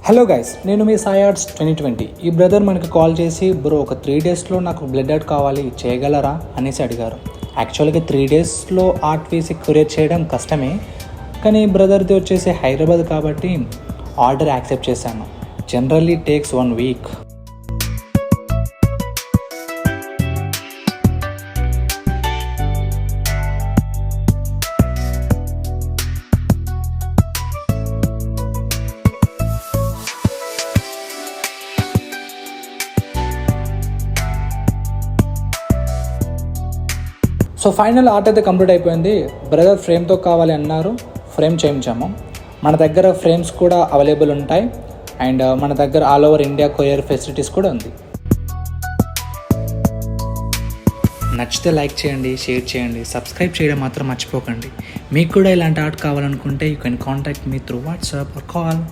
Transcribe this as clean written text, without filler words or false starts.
Hello guys, నేను మీ Sai arts 2020. ఈ brother మనకి కాల్ చేసి బ్రో ఒక 3 డేస్లో నాకు బ్లడ్ ఆర్ట్ కావాలి, చేయగలరా అనేసి అడిగారు. యాక్చువల్గా 3 డేస్లో ఆర్ట్ వేసి కొరియర్ చేయడం కష్టమే, కానీ బ్రదర్ది వచ్చేసి హైదరాబాద్ కాబట్టి ఆర్డర్ యాక్సెప్ట్ చేశాను. Generally takes 1 week. So final art అయితే కంప్లీట్ అయిపోయింది. బ్రదర్ ఫ్రేమ్తో కావాలి అన్నారు, ఫ్రేమ్ చేయించాము. మన దగ్గర ఫ్రేమ్స్ కూడా అవైలబుల్ ఉంటాయి అండ్ మన దగ్గర all over India courier facilities కూడా ఉంది. నచ్చితే లైక్ చేయండి, షేర్ చేయండి, సబ్స్క్రైబ్ చేయడం మాత్రం మర్చిపోకండి. మీకు కూడా ఇలాంటి ఆర్ట్ కావాలనుకుంటే you can contact me through WhatsApp or call.